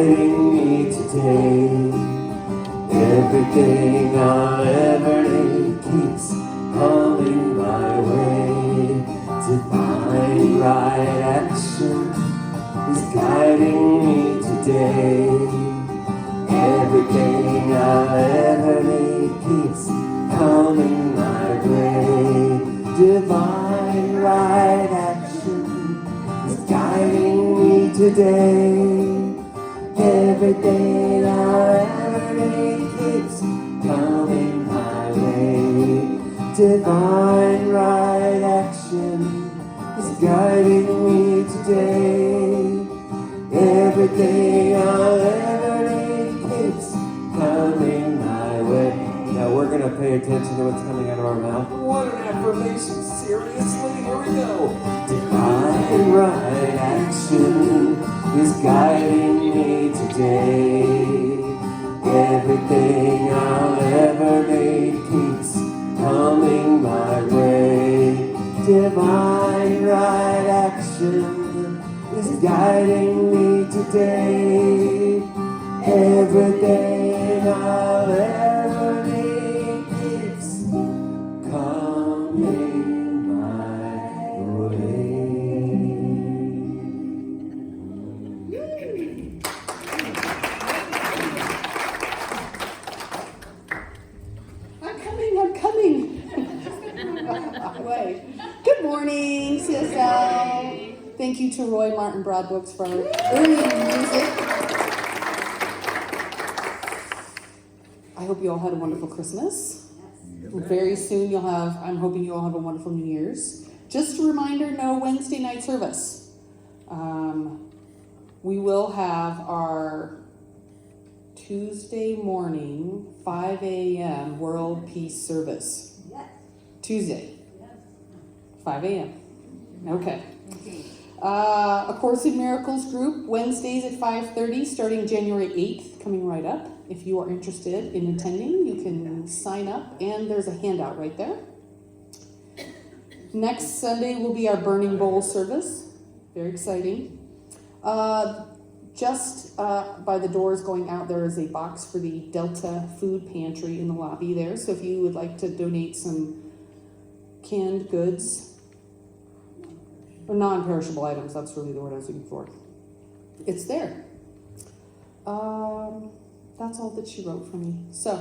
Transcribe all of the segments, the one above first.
guiding me today. Everything I'll ever need keeps coming my way. Divine right action is guiding me today. Everything I'll ever need keeps coming my way. Divine right action is guiding me today. Everything I'll ever need keeps coming my way. Divine right action is guiding me today. Everything I'll ever need keeps coming my way. Now we're going to pay attention to what's coming out of our mouth. What an affirmation. Seriously, here we go. Divine right action is guiding me today. Everything I'll ever need keeps coming my way. Divine right action is guiding me today. Everything I'll ever need keeps coming my way. I'm coming. Good morning, CSL. Thank you to Roy Martin Broadbooks for early music. I hope you all had a wonderful Christmas. Very soon I'm hoping you all have a wonderful New Year's. Just a reminder, no Wednesday night service. We will have our Tuesday morning, 5 a.m. World Peace Service. Yes. Tuesday, Yes. 5 a.m. Okay. A Course in Miracles group, Wednesdays at 5:30, starting January 8th, coming right up. If you are interested in attending, you can sign up, and there's a handout right there. Next Sunday will be our Burning Bowl service. Very exciting. Just by the doors going out, there is a box for the Delta Food Pantry in the lobby there. So if you would like to donate some canned goods, or non-perishable items, that's really the word I was looking for, it's there. That's all that she wrote for me. So,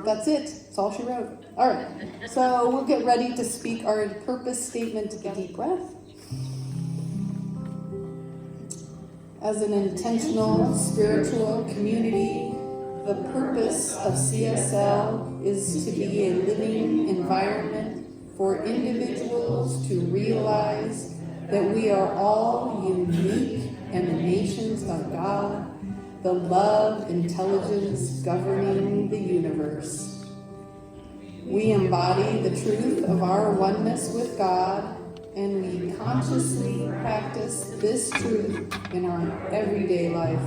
that's it. That's all she wrote. All right. So we'll get ready to speak our purpose statement. Take a deep breath. As an intentional spiritual community, the purpose of CSL is to be a living environment for individuals to realize that we are all unique emanations of God, the love intelligence governing the universe. We embody the truth of our oneness with God, and we consciously practice this truth in our everyday life.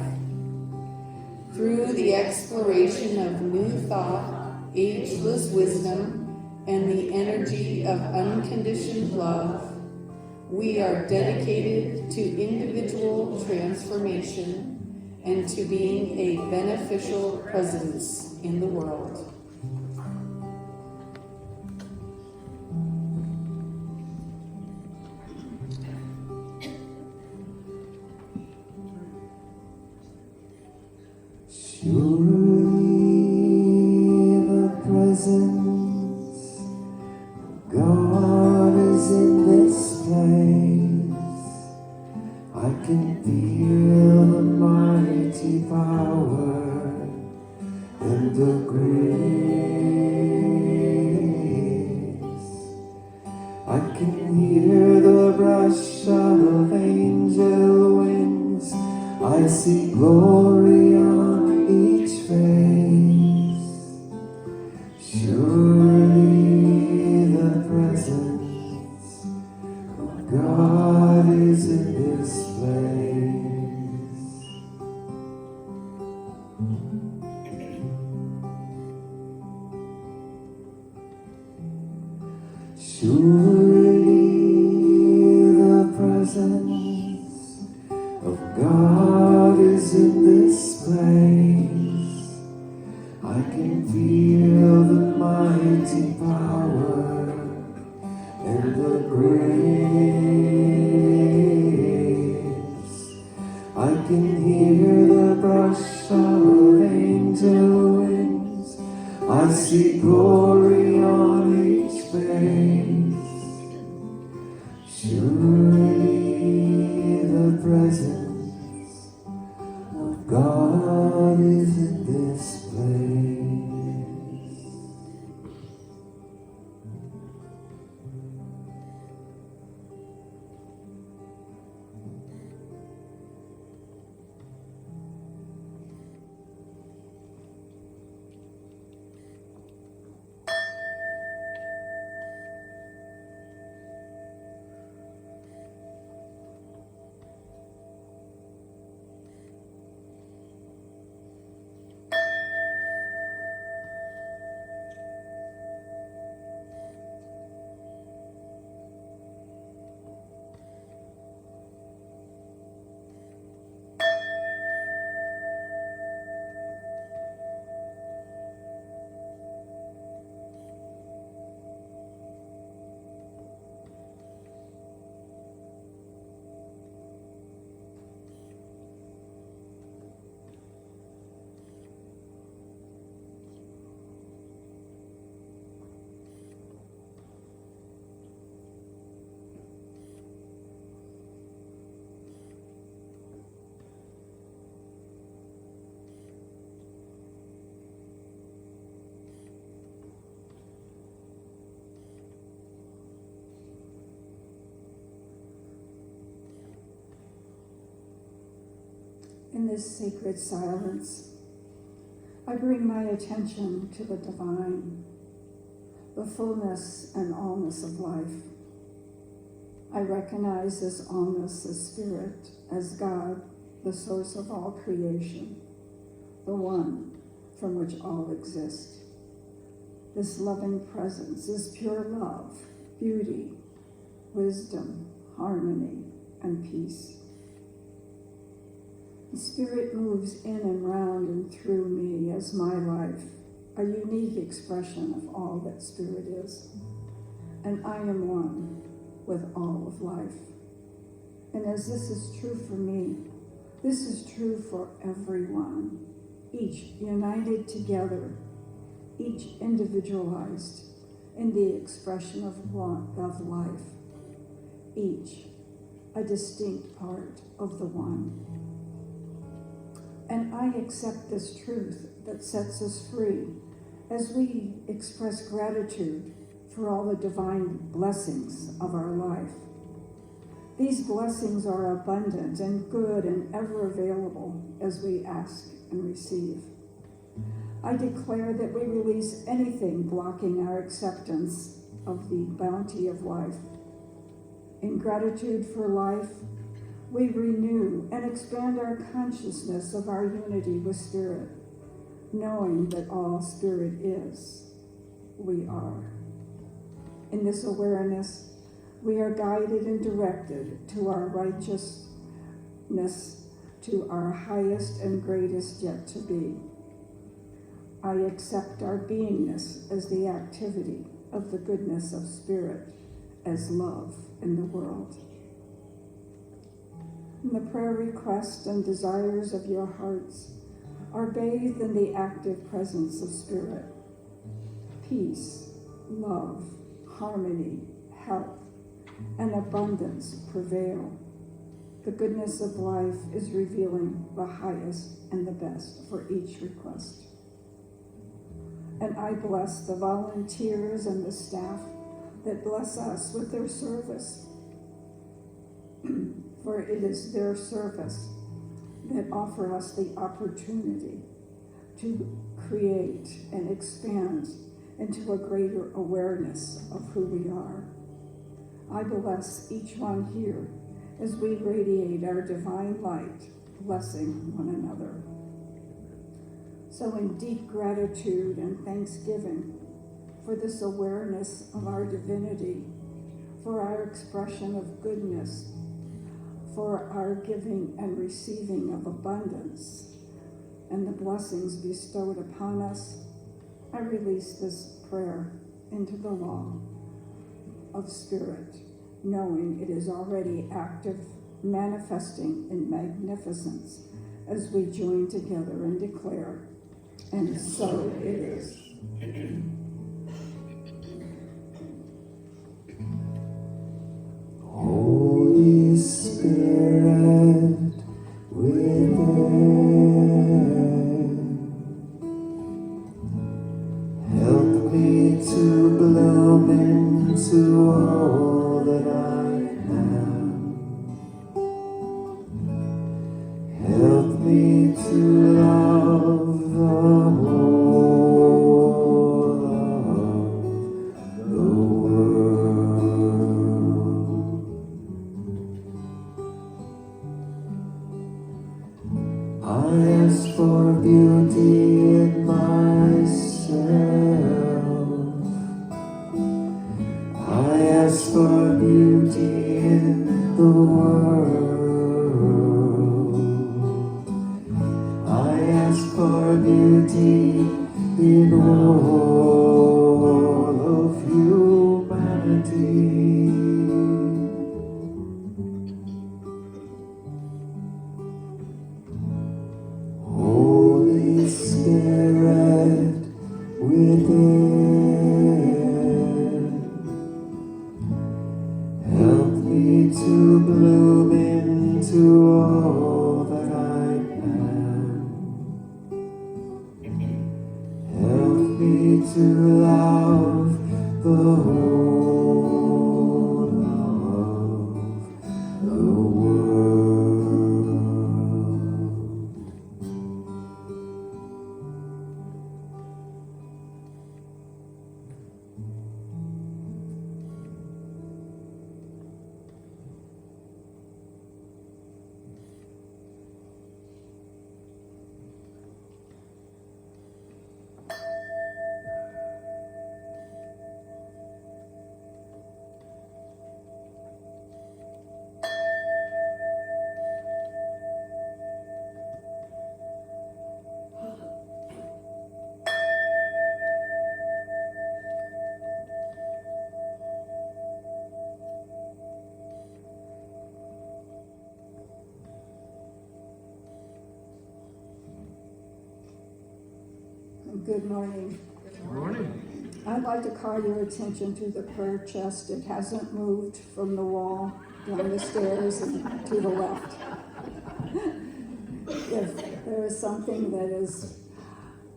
Through the exploration of new thought, ageless wisdom, and the energy of unconditioned love, we are dedicated to individual transformation and to being a beneficial presence in the world. Surely the presence of God is in this place. I can feel the mighty power and the grace. I can hear the rush of angel wings. I see glory on each face. Surely the presence of God is in this place. Surely the presence of God is in see glory on each face. Surely the presence of God is in this place. In this sacred silence, I bring my attention to the divine, the fullness and allness of life. I recognize this allness as spirit, as God, the source of all creation, the one from which all exist. This loving presence is pure love, beauty, wisdom, harmony, and peace. The Spirit moves in and round and through me as my life, a unique expression of all that Spirit is. And I am one with all of life. And as this is true for me, this is true for everyone, each united together, each individualized in the expression of life, each a distinct part of the one. And I accept this truth that sets us free as we express gratitude for all the divine blessings of our life. These blessings are abundant and good and ever available as we ask and receive. I declare that we release anything blocking our acceptance of the bounty of life. In gratitude for life, we renew and expand our consciousness of our unity with Spirit, knowing that all Spirit is, we are. In this awareness, we are guided and directed to our righteousness, to our highest and greatest yet to be. I accept our beingness as the activity of the goodness of Spirit, as love in the world. And the prayer requests and desires of your hearts are bathed in the active presence of Spirit. Peace, love, harmony, health, and abundance prevail. The goodness of life is revealing the highest and the best for each request. And I bless the volunteers and the staff that bless us with their service. For it is their service that offer us the opportunity to create and expand into a greater awareness of who we are. I bless each one here as we radiate our divine light, blessing one another. So in deep gratitude and thanksgiving for this awareness of our divinity, for our expression of goodness, for our giving and receiving of abundance, and the blessings bestowed upon us, I release this prayer into the law of Spirit, knowing it is already active, manifesting in magnificence as we join together and declare, and so it is. Holy Spirit within, help me to bloom into all that I am. Help me to love the whole of the world. I ask for beauty in myself. I ask for beauty in the world. I ask for beauty in all of humanity. Holy Spirit within, help me to bloom into all that I am. Help me to love the whole of the world. Good morning. Good morning. I'd like to call your attention to the prayer chest. It hasn't moved from the wall down the stairs and to the left. If there is something that is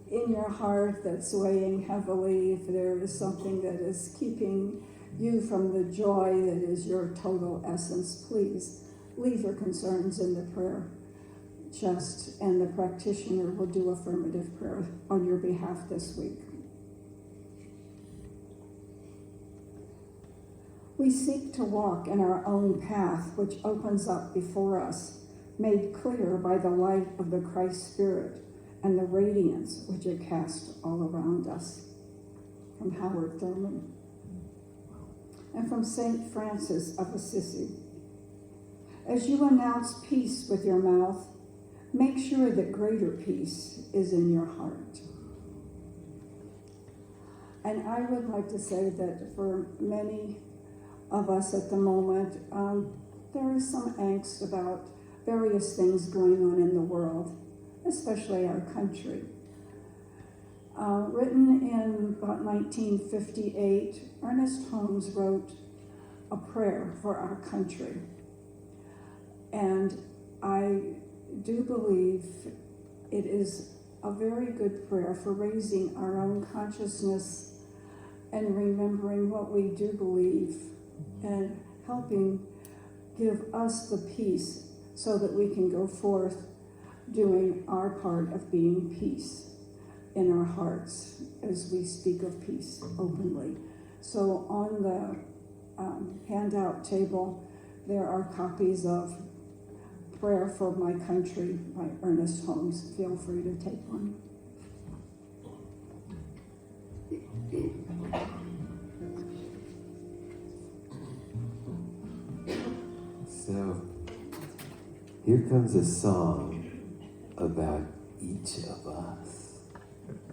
in your heart that's weighing heavily, if there is something that is keeping you from the joy that is your total essence, please leave your concerns in the prayer chest, and the practitioner will do affirmative prayer on your behalf this week. We seek to walk in our own path, which opens up before us, made clear by the light of the Christ Spirit and the radiance which it casts all around us. From Howard Thurman. And from St. Francis of Assisi. As you announce peace with your mouth, make sure that greater peace is in your heart. And I would like to say that for many of us at the moment, there is some angst about various things going on in the world, especially our country. Written in about 1958, Ernest Holmes wrote a prayer for our country. And I do believe it is a very good prayer for raising our own consciousness and remembering what we do believe and helping give us the peace so that we can go forth doing our part of being peace in our hearts as we speak of peace openly. So on the handout table, there are copies of Prayer for My Country by Ernest Holmes. Feel free to take one. So, here comes a song about each of us,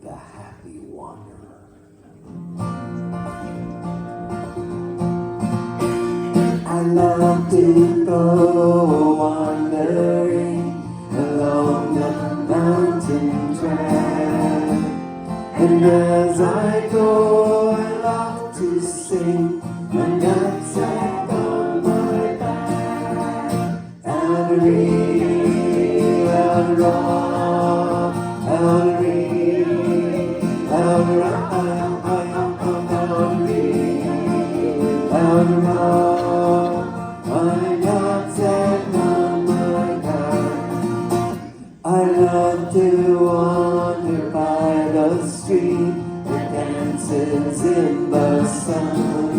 the happy wanderer. I love to go wandering along the mountain track. And as I go, I love to sing a knapsack on my back. And reel and rock, and reel and rock, and reel and rock. My knapsack on my back. I love to wander by the street that dances in the sun.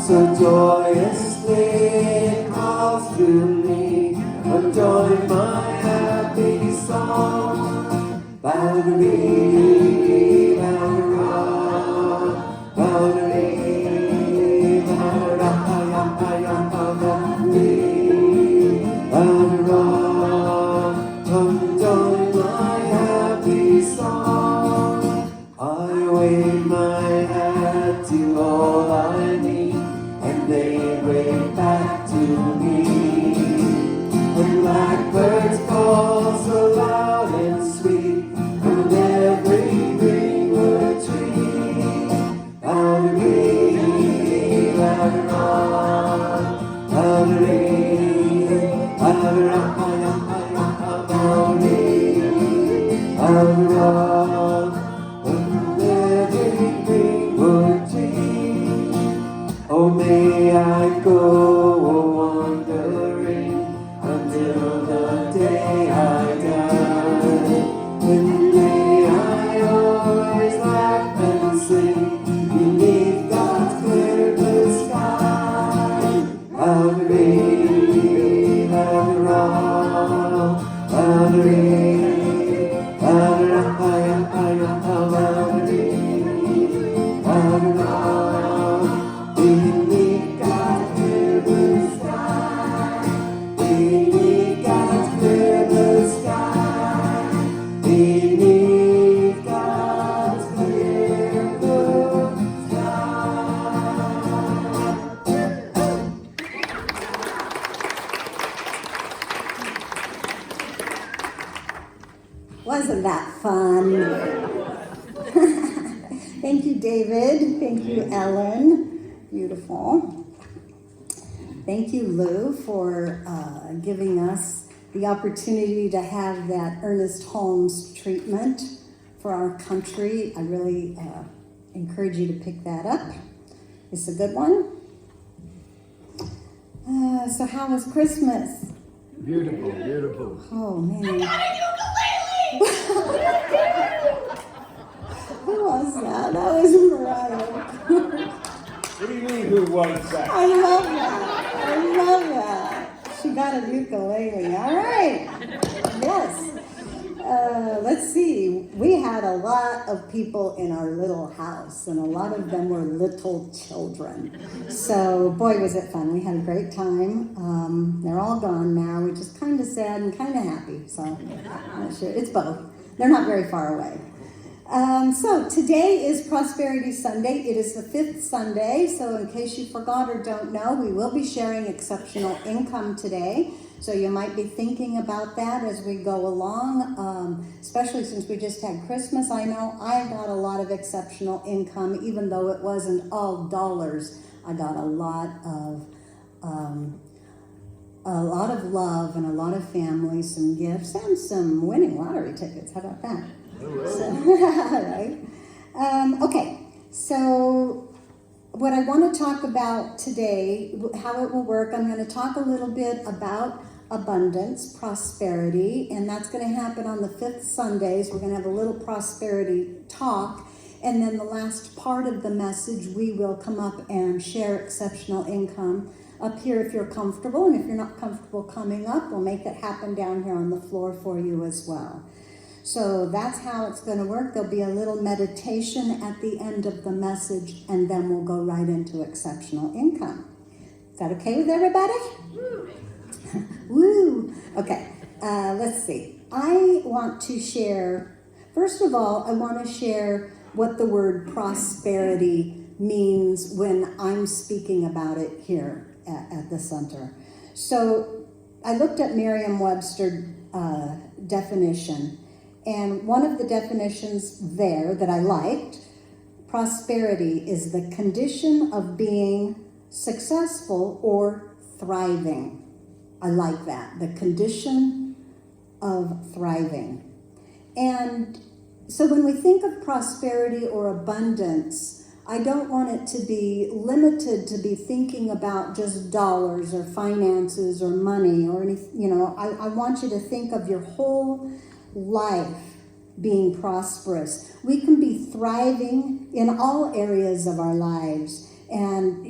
So joyously it calls to me, but join my happy song. Boundary, boundary, boundary, boundary, boundary, come join my happy song. I wave my hat to all I meet, and they wave back to me. And blackbirds call so loud and sweet from every greenwood tree. Boundary, boundary, boundary, boundary, boundary, from every greenwood tree. Oh, may I go wandering until the day I die. And may I always laugh and sing beneath God's clear blue sky. Boundary, boundary, boundary, boundary, boundary. Beneath God's clear blue sky, beneath God's clear blue sky, beneath God's clear blue sky. Wasn't that fun? Thank you, David. Thank you, Ellen. Beautiful. Thank you, Lou, for giving us the opportunity to have that Ernest Holmes treatment for our country. I really encourage you to pick that up. It's a good one. So how was Christmas? Beautiful, beautiful. Oh, man. Who was that? That was Mariah. What do you mean, who was that? I love that. I love that. She got a ukulele. All right. Yes. Let's see. We had a lot of people in our little house, and a lot of them were little children. So, boy, was it fun. We had a great time. They're all gone now, which is kind of sad and kind of happy. So, I'm not sure. It's both. They're not very far away. So today is Prosperity Sunday. It is the 5th Sunday, so in case you forgot or don't know, we will be sharing exceptional income today. So you might be thinking about that as we go along, especially since we just had Christmas. I know I got a lot of exceptional income, even though it wasn't all dollars. I got a lot of love and a lot of family, some gifts, and some winning lottery tickets. How about that? So, right? Okay, so what I want to talk about today, how it will work, I'm going to talk a little bit about abundance, prosperity, and that's going to happen on the 5th Sundays. We're going to have a little prosperity talk, and then the last part of the message, we will come up and share exceptional income up here if you're comfortable, and if you're not comfortable coming up, we'll make it happen down here on the floor for you as well. So that's how it's going to work. There'll be a little meditation at the end of the message, and then we'll go right into exceptional income. Is that okay with everybody? Woo! Okay, let's see. I want to share, first of all, I want to share what the word prosperity means when I'm speaking about it here at the center. So I looked at Merriam-Webster definition, And one of the definitions there that I liked, prosperity is the condition of being successful or thriving. I like that, the condition of thriving. And so when we think of prosperity or abundance, I don't want it to be limited to be thinking about just dollars or finances or money or anything. I want you to think of your whole life being prosperous. We can be thriving in all areas of our lives, and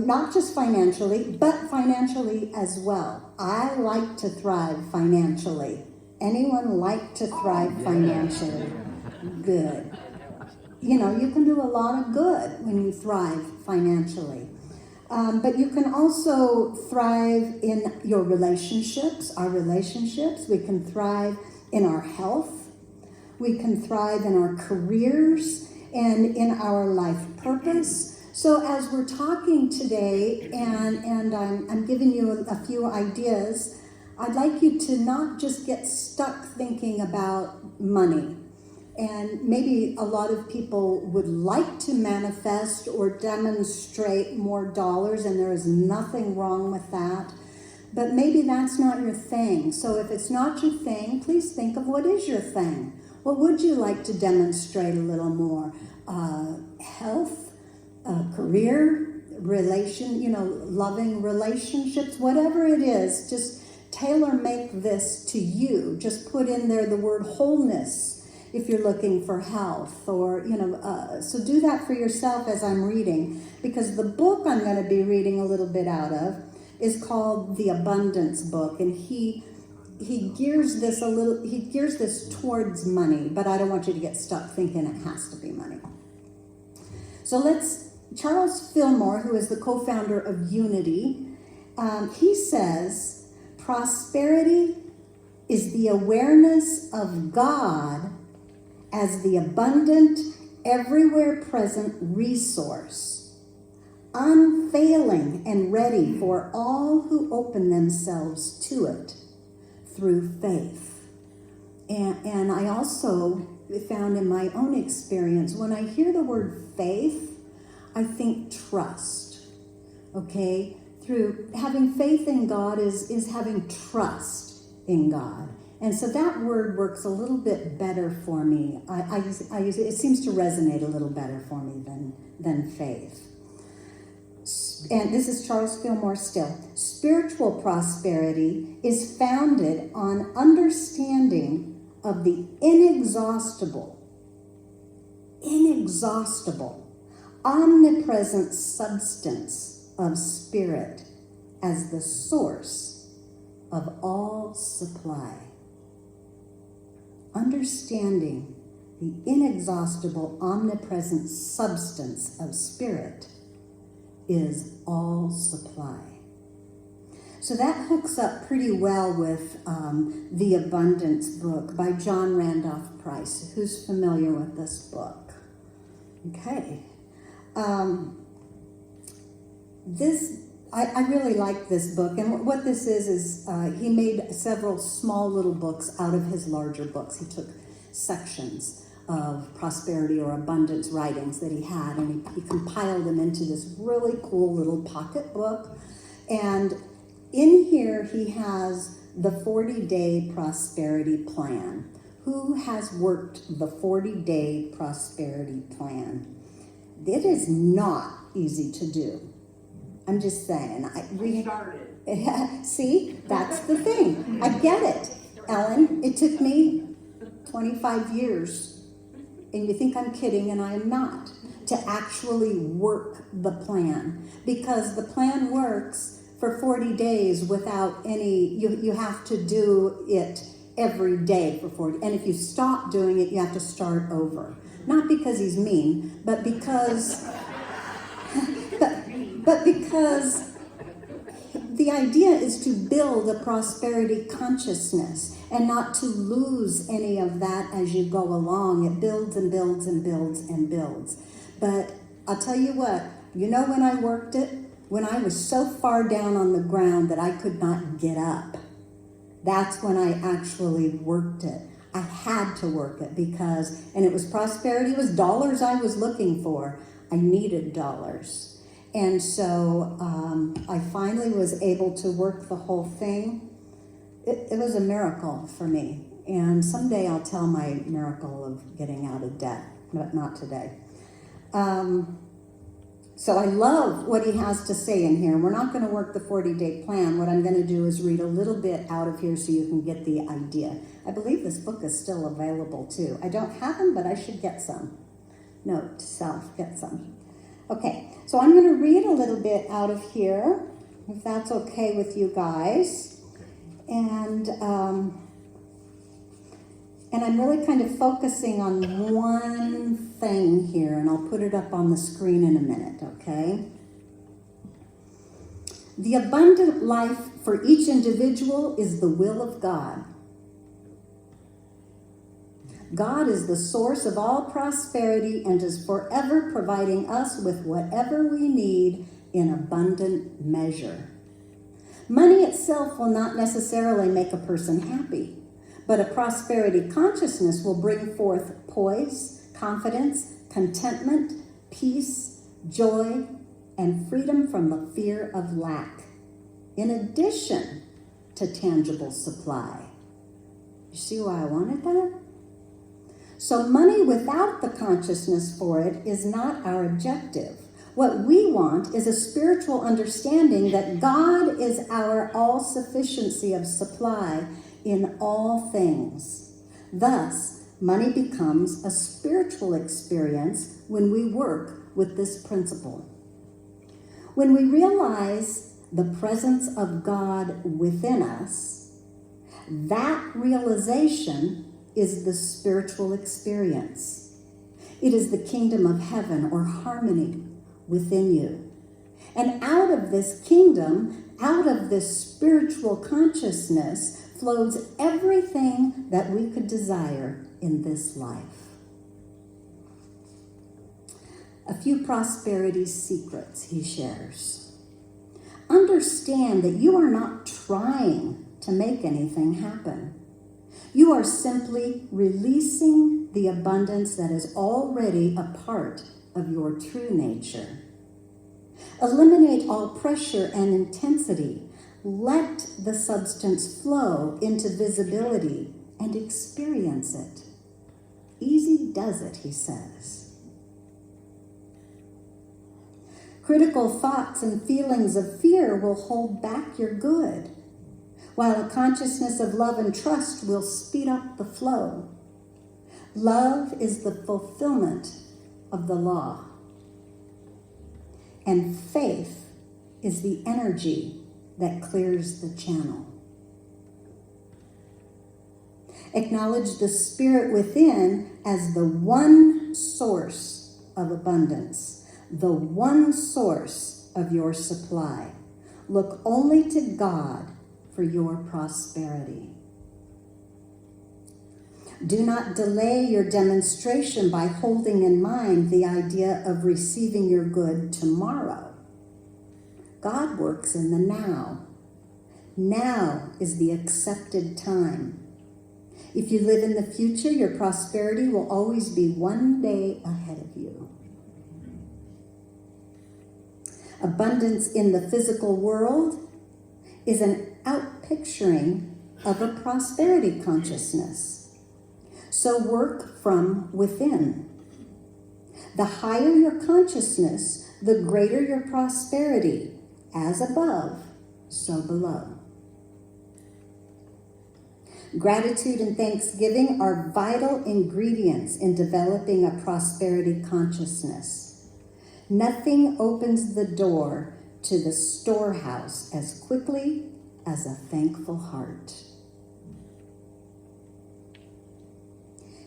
not just financially, but financially as well. I like to thrive financially. Anyone like to thrive financially? Good. You can do a lot of good when you thrive financially. But you can also thrive in your relationships, our relationships. We can thrive in our health. We can thrive in our careers and in our life purpose. So as we're talking today, and I'm giving you a few ideas, I'd like you to not just get stuck thinking about money. And maybe a lot of people would like to manifest or demonstrate more dollars, and there is nothing wrong with that. But maybe that's not your thing. So if it's not your thing, please think of what is your thing. What would you like to demonstrate a little more? Health, career, loving relationships, whatever it is, just tailor make this to you. Just put in there the word wholeness if you're looking for health, or, so do that for yourself as I'm reading, because the book I'm going to be reading a little bit out of is called The Abundance Book, and he gears this towards money, but I don't want you to get stuck thinking it has to be money. So Charles Fillmore, who is the co-founder of Unity, he says, prosperity is the awareness of God as the abundant, everywhere present resource, unfailing and ready for all who open themselves to it through faith. And I also found in my own experience, when I hear the word faith, I think trust, okay? Through having faith in God is having trust in God. And so that word works a little bit better for me. I use it. It seems to resonate a little better for me than faith. And this is Charles Fillmore still. Spiritual prosperity is founded on understanding of the inexhaustible, omnipresent substance of spirit as the source of all supply. Understanding the inexhaustible, omnipresent substance of spirit is all supply. So that hooks up pretty well with The Abundance Book by John Randolph Price. Who's familiar with this book? Okay. I really like this book, and what this is he made several small little books out of his larger books. He took sections of prosperity or abundance writings that he had, and he compiled them into this really cool little pocket book. And in here he has the 40-day prosperity plan. Who has worked the 40-day prosperity plan? It is not easy to do. I'm just saying. We started. See, that's the thing. I get it, Ellen. It took me 25 years, and you think I'm kidding, and I am not, to actually work the plan. Because the plan works for 40 days without any, you have to do it every day for 40. And if you stop doing it, you have to start over. Not because he's mean, but because... But because the idea is to build a prosperity consciousness and not to lose any of that as you go along. It builds and builds and builds and builds. But I'll tell you what, when I worked it, when I was so far down on the ground that I could not get up, that's when I actually worked it. I had to work it and it was prosperity, it was dollars I was looking for. I needed dollars. And so I finally was able to work the whole thing. It was a miracle for me. And someday I'll tell my miracle of getting out of debt, but not today. So I love what he has to say in here. We're not going to work the 40-day plan. What I'm going to do is read a little bit out of here so you can get the idea. I believe this book is still available too. I don't have them, but I should get some. Note to self, get some. Okay, so I'm going to read a little bit out of here, if that's okay with you guys. And I'm really kind of focusing on one thing here, and I'll put it up on the screen in a minute, okay? The abundant life for each individual is the will of God. God is the source of all prosperity and is forever providing us with whatever we need in abundant measure. Money itself will not necessarily make a person happy, but a prosperity consciousness will bring forth poise, confidence, contentment, peace, joy, and freedom from the fear of lack, in addition to tangible supply. You see why I wanted that? So money without the consciousness for it is not our objective. What we want is a spiritual understanding that God is our all-sufficiency of supply in all things. Thus, money becomes a spiritual experience when we work with this principle. When we realize the presence of God within us, that realization is the spiritual experience. It is the kingdom of heaven or harmony within you. And out of this kingdom, out of this spiritual consciousness, flows everything that we could desire in this life. A few prosperity secrets he shares. Understand that you are not trying to make anything happen. You are simply releasing the abundance that is already a part of your true nature. Eliminate all pressure and intensity. Let the substance flow into visibility and experience it. Easy does it, he says. Critical thoughts and feelings of fear will hold back your good, while a consciousness of love and trust will speed up the flow. Love is the fulfillment of the law, and faith is the energy that clears the channel. Acknowledge the spirit within as the one source of abundance, the one source of your supply. Look only to God for your prosperity. Do not delay your demonstration by holding in mind the idea of receiving your good tomorrow. God works in the now. Now is the accepted time. If you live in the future, your prosperity will always be one day ahead of you. Abundance in the physical world is an outpicturing of a prosperity consciousness. So work from within. The higher your consciousness, the greater your prosperity. As above, so below. Gratitude and thanksgiving are vital ingredients in developing a prosperity consciousness. Nothing opens the door to the storehouse as quickly as a thankful heart.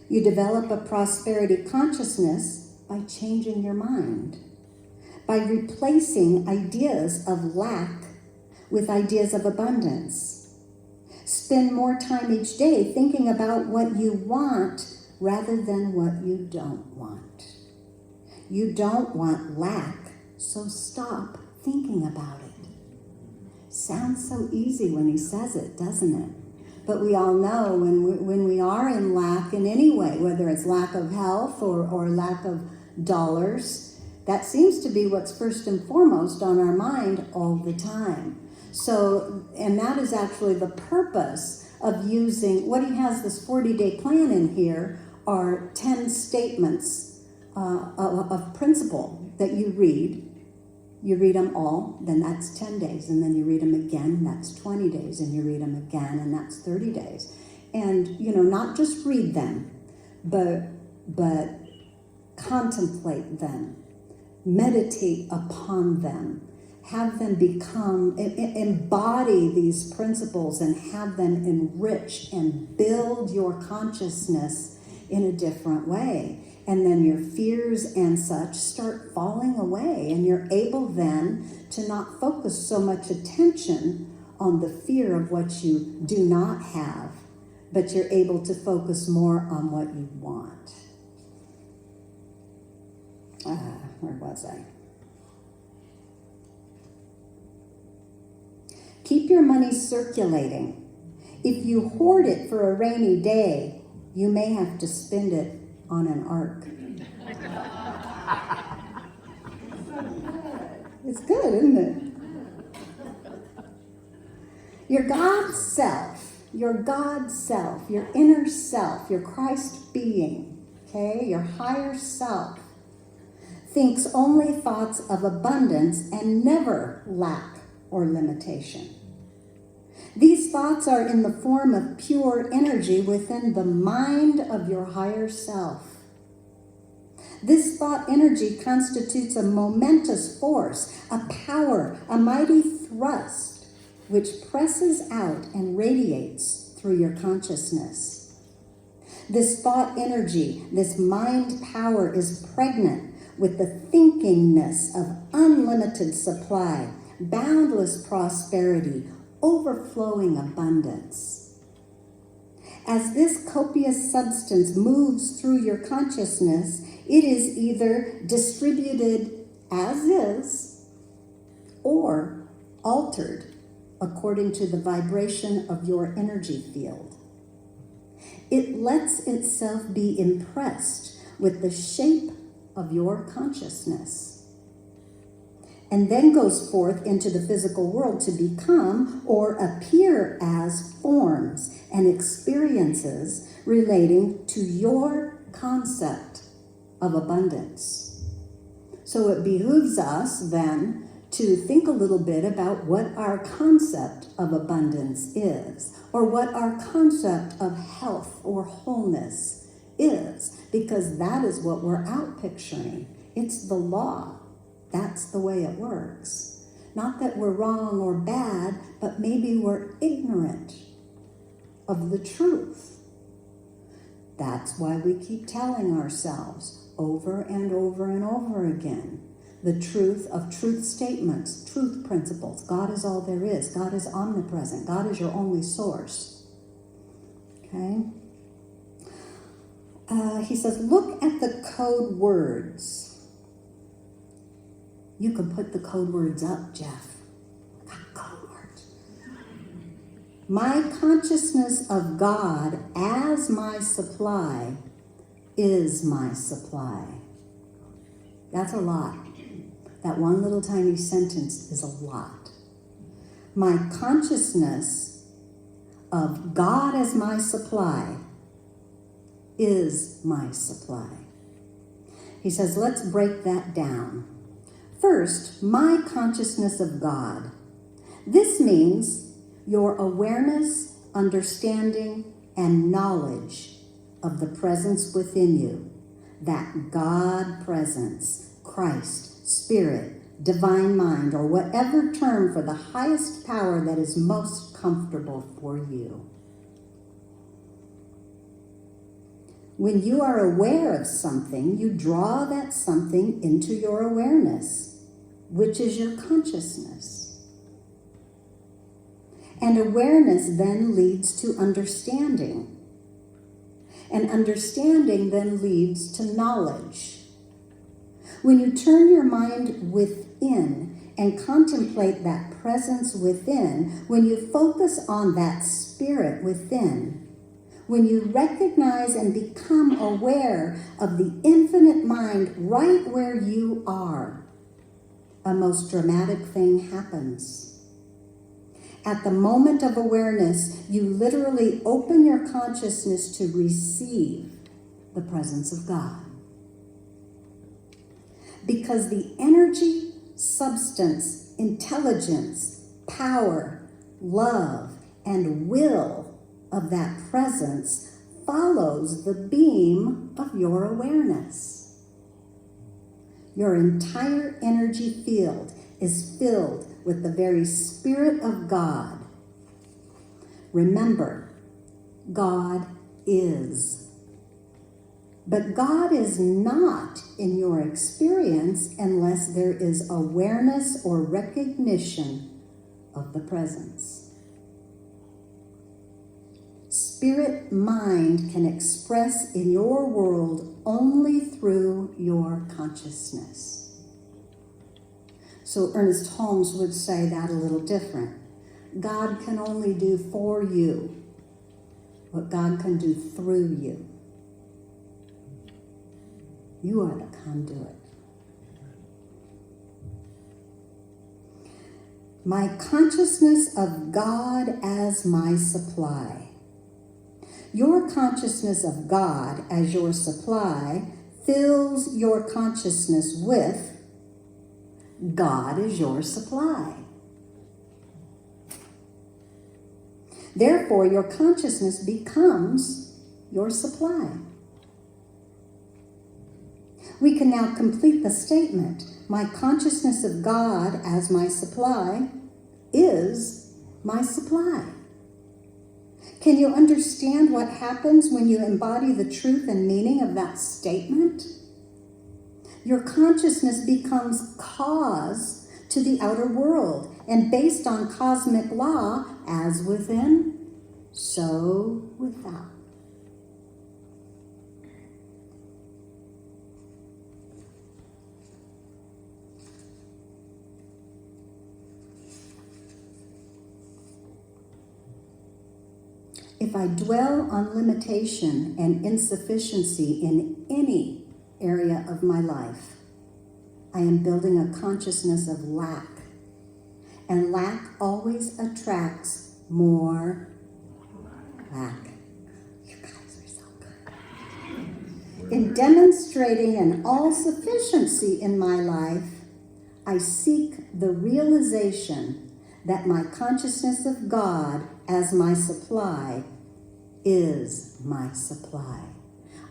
You develop a prosperity consciousness by changing your mind, by replacing ideas of lack with ideas of abundance. Spend more time each day thinking about what you want rather than what you don't want. You don't want lack, so stop thinking about it. Sounds so easy when he says it, doesn't it? But we all know when we are in lack in any way, whether it's lack of health or lack of dollars, that seems to be what's first and foremost on our mind all the time. So, and that is actually the purpose of using, what he has this 40-day plan in here are 10 statements of principle that you read. You read them all, then that's 10 days, and then you read them again, that's 20 days, and you read them again, and that's 30 days. And, not just read them, but contemplate them, meditate upon them, have them embody these principles and have them enrich and build your consciousness in a different way. And then your fears and such start falling away, and you're able then to not focus so much attention on the fear of what you do not have, but you're able to focus more on what you want. Where was I? Keep your money circulating. If you hoard it for a rainy day, you may have to spend it on an ark. It's good, isn't it? Your God self, your inner self, your Christ being, okay, your higher self, thinks only thoughts of abundance and never lack or limitation. These thoughts are in the form of pure energy within the mind of your higher self. This thought energy constitutes a momentous force, a power, a mighty thrust, which presses out and radiates through your consciousness. This thought energy, this mind power is pregnant with the thinkingness of unlimited supply, boundless prosperity, overflowing abundance. As this copious substance moves through your consciousness, it is either distributed as is or altered according to the vibration of your energy field. It lets itself be impressed with the shape of your consciousness, and then goes forth into the physical world to become or appear as forms and experiences relating to your concept of abundance. So it behooves us then to think a little bit about what our concept of abundance is, or what our concept of health or wholeness is, because that is what we're out picturing. It's the law. That's the way it works. Not that we're wrong or bad, but maybe we're ignorant of the truth. That's why we keep telling ourselves over and over and over again the truth of truth statements, truth principles. God is all there is. God is omnipresent. God is your only source. Okay? He says, look at the code words. You can put the code words up, Jeff. Got code words. My consciousness of God as my supply is my supply. That's a lot. That one little tiny sentence is a lot. My consciousness of God as my supply is my supply. He says, let's break that down. First, my consciousness of God. This means your awareness, understanding, and knowledge of the presence within you. That God presence, Christ, Spirit, divine mind, or whatever term for the highest power that is most comfortable for you. When you are aware of something, you draw that something into your awareness, which is your consciousness. And awareness then leads to understanding. And understanding then leads to knowledge. When you turn your mind within and contemplate that presence within, when you focus on that spirit within, when you recognize and become aware of the infinite mind right where you are, a most dramatic thing happens. At the moment of awareness, you literally open your consciousness to receive the presence of God. Because the energy, substance, intelligence, power, love, and will of that presence follows the beam of your awareness. Your entire energy field is filled with the very Spirit of God. Remember, God is. But God is not in your experience unless there is awareness or recognition of the presence. Spirit mind can express in your world only through your consciousness. So Ernest Holmes would say that a little different. God can only do for you what God can do through you. You are the conduit. My consciousness of God as my supply. Your consciousness of God as your supply fills your consciousness with God is your supply. Therefore, your consciousness becomes your supply. We can now complete the statement. My consciousness of God as my supply is my supply. Can you understand what happens when you embody the truth and meaning of that statement? Your consciousness becomes cause to the outer world, and based on cosmic law, as within, so without. If I dwell on limitation and insufficiency in any area of my life, I am building a consciousness of lack. And lack always attracts more lack. You guys are so good. In demonstrating an all-sufficiency in my life, I seek the realization that my consciousness of God as my supply is my supply.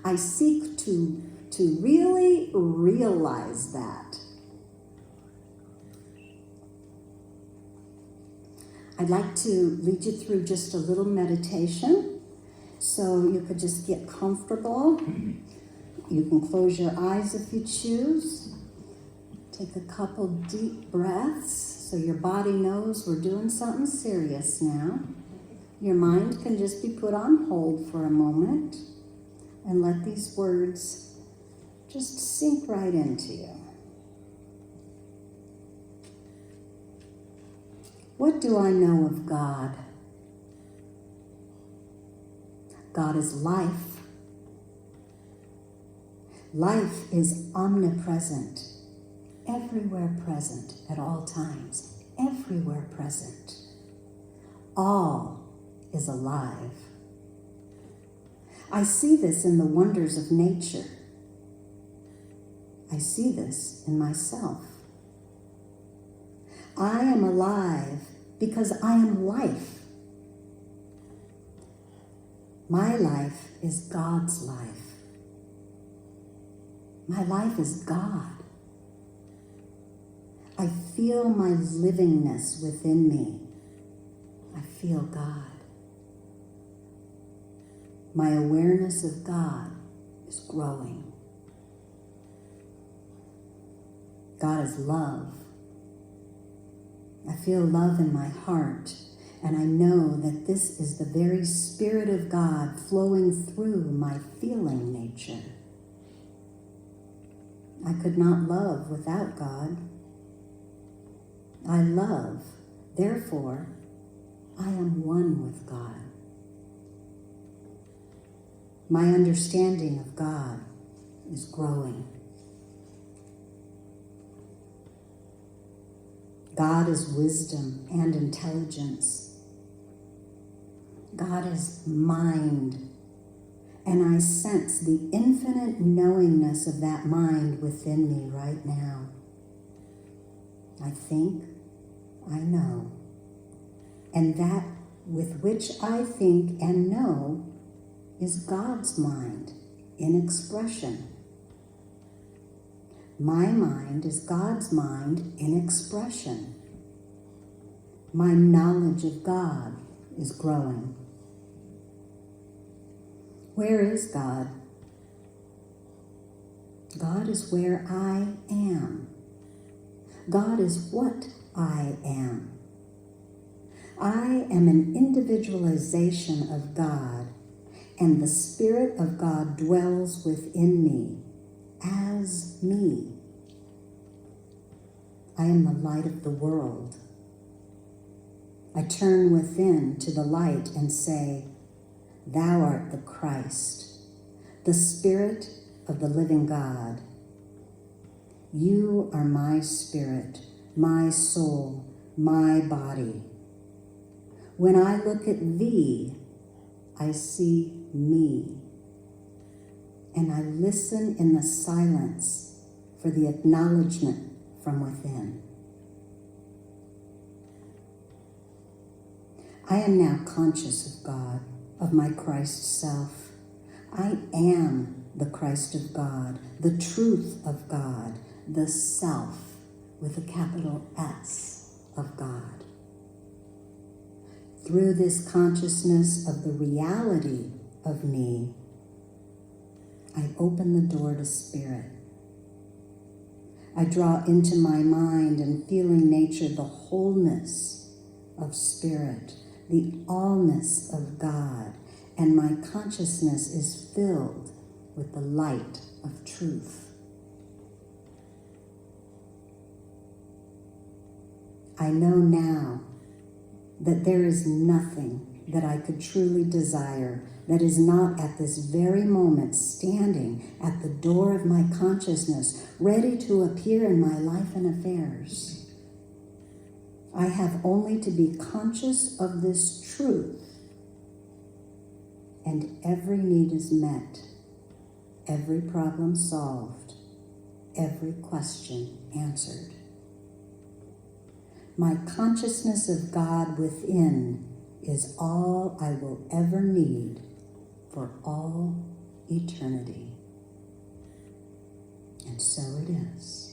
I seek to really realize that. I'd like to lead you through just a little meditation so you could just get comfortable. You can close your eyes if you choose. Take a couple deep breaths so your body knows we're doing something serious now. Your mind can just be put on hold for a moment and let these words just sink right into you. What do I know of God? God is life. Life is omnipresent, everywhere present at all times, everywhere present. All is alive. I see this in the wonders of nature. I see this in myself. I am alive because I am life. My life is God's life. My life is God. I feel my livingness within me. I feel God. My awareness of God is growing. God is love. I feel love in my heart, and I know that this is the very Spirit of God flowing through my feeling nature. I could not love without God. I love. Therefore, I am one with God. My understanding of God is growing. God is wisdom and intelligence. God is mind. And I sense the infinite knowingness of that mind within me right now. I think, I know. And that with which I think and know is God's mind in expression. My mind is God's mind in expression. My knowledge of God is growing. Where is God? God is where I am. God is what I am. I am an individualization of God, and the Spirit of God dwells within me as me. I am the light of the world. I turn within to the light and say, Thou art the Christ, the Spirit of the living God. You are my spirit, my soul, my body. When I look at thee, I see me. And I listen in the silence for the acknowledgement from within. I am now conscious of God, of my Christ self. I am the Christ of God, the truth of God, the self with a capital S of God. Through this consciousness of the reality of me, I open the door to spirit. I draw into my mind and feeling nature the wholeness of spirit, the allness of God, and my consciousness is filled with the light of truth. I know now that there is nothing that I could truly desire that is not at this very moment standing at the door of my consciousness, ready to appear in my life and affairs. I have only to be conscious of this truth, and every need is met, every problem solved, every question answered. My consciousness of God within is all I will ever need for all eternity. And so it is.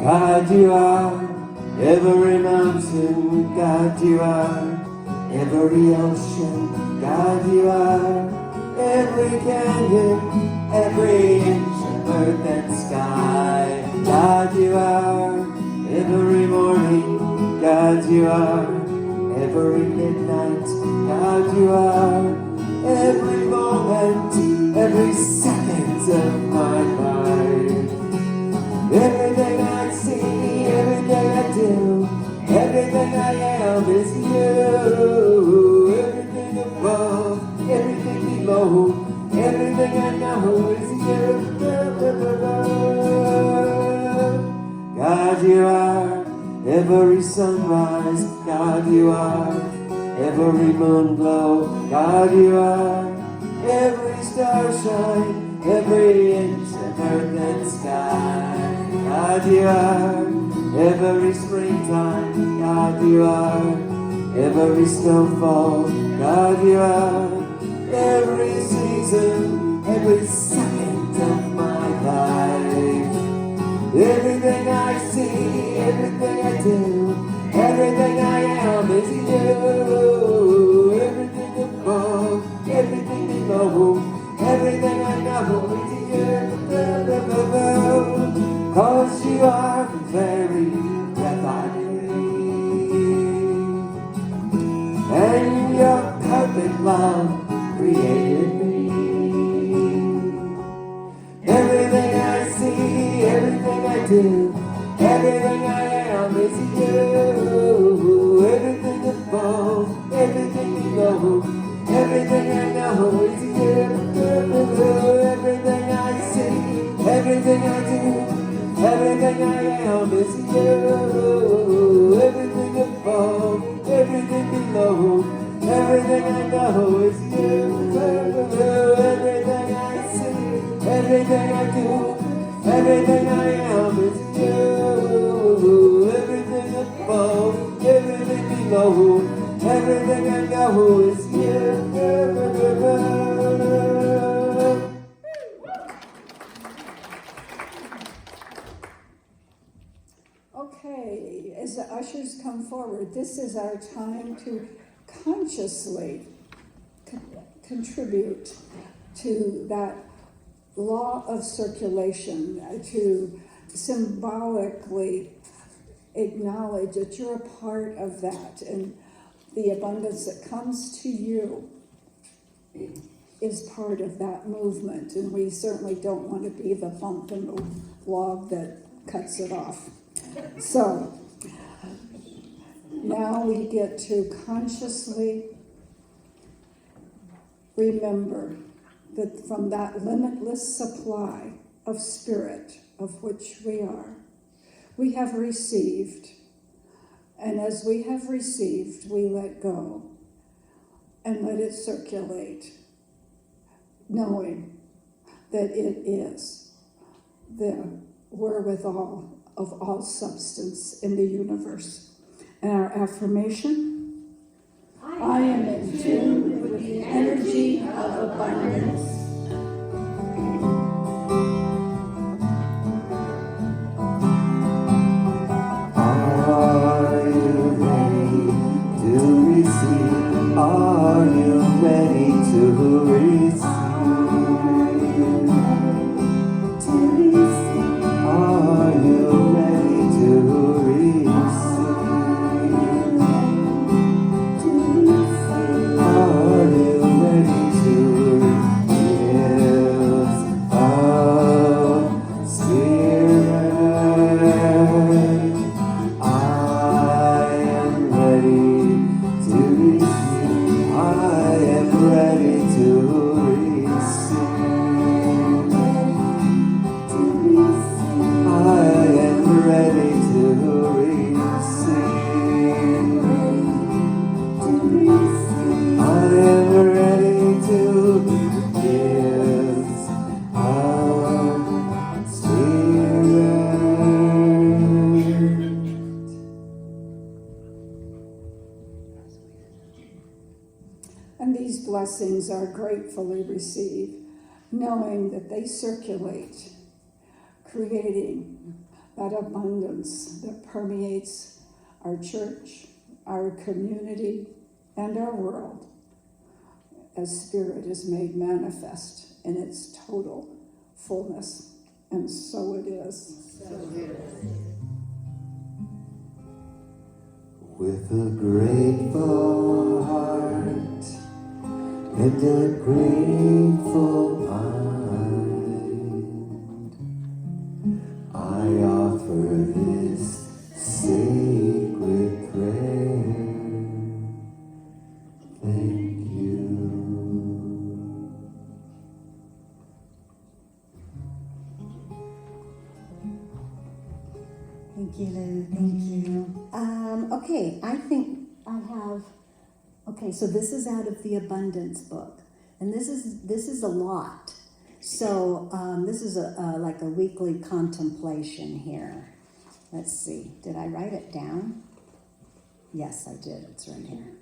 God, you are every mountain. God, you are every ocean. God, you are every canyon, every inch of earth and sky. God, you are every morning. God, you are every midnight. God, you are every moment, every second of my life. Everything I see, everything I do, everything I am is you. Everything above, everything below, everything I know is you. God, you are every sunrise. God, you are every moon glow. God, you are every star shine, every inch of earth and sky. God, you are every springtime. God, you are every snowfall. God, you are every season, every second of my life. Everything I see, everything I do, everything I am is you. Everything above, everything below, everything I know is you. 'Cause created me. Everything I see, everything I do, everything I am is you. Everything above, everything below, everything I know is you. Everything I see, everything I do, everything I am is you. Everything above, everything below, everything I know is you. Everything I see, everything I do, everything I am is you. Everything above, everything below, everything I know is you. Okay, as the ushers come forward, this is our time to consciously contribute to that law of circulation, to symbolically acknowledge that you're a part of that, and the abundance that comes to you is part of that movement, and we certainly don't want to be the bump in the log that cuts it off. So now we get to consciously remember that from that limitless supply of spirit of which we have received. And as we have received, we let go and let it circulate, knowing that it is the wherewithal of all substance in the universe. And our affirmation: I am in tune with the energy of abundance. Are you ready to receive? Are you ready to receive? Are you ready to receive? Are you ready to give of spirit? I am ready to receive. I am ready to receive. I am ready to receive. I am ready to give of spirit. And these blessings are gratefully received, knowing that they circulate, creating that abundance that permeates our church, our community, and our world as Spirit is made manifest in its total fullness. And so it is. With a grateful heart and a grateful mind, I offer this sacred prayer. Thank you. Thank you, Lou. Thank you. Okay, I think I have. Okay, so this is out of the Abundance book, and this is a lot. So this is like a weekly contemplation here. Let's see. Did I write it down? Yes, I did. It's right here.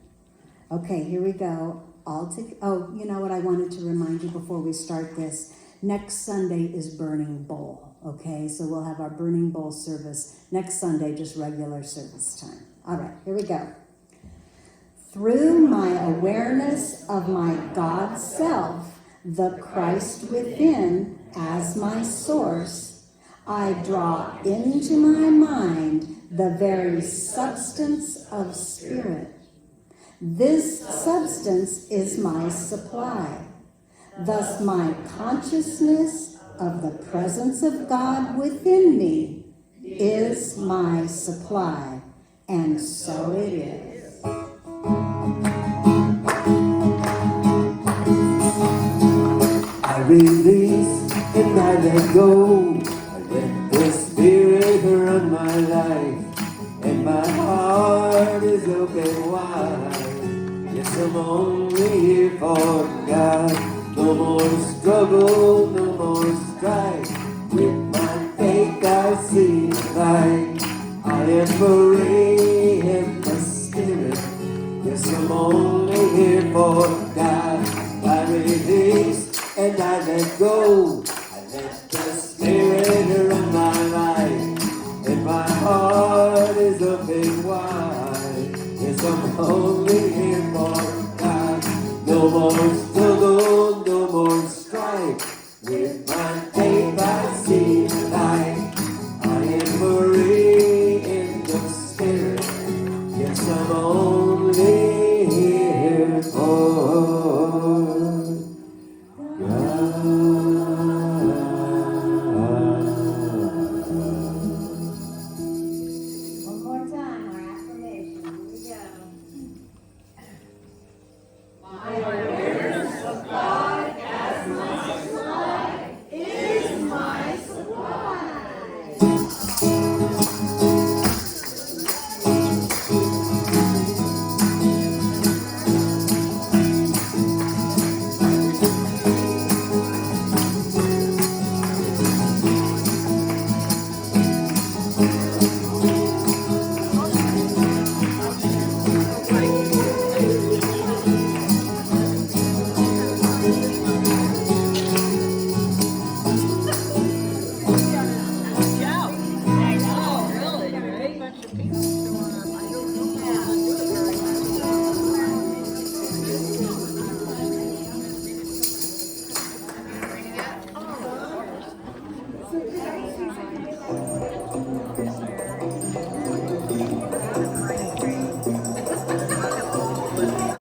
Okay, here we go. Oh, you know what I wanted to remind you before we start this? Next Sunday is Burning Bowl, okay? So we'll have our Burning Bowl service next Sunday, just regular service time. All right, here we go. Through my awareness of my God self, the Christ within as my source, I draw into my mind the very substance of spirit. This substance is my supply. Thus my consciousness of the presence of God within me is my supply. And so it is. I release and I let go. I let the Spirit run my life, and my heart is open wide. Yes, I'm only here for God. No more struggle, no more strife. With my faith I see light. I am free in the Spirit. Yes, I'm only here for God. I release and I let go.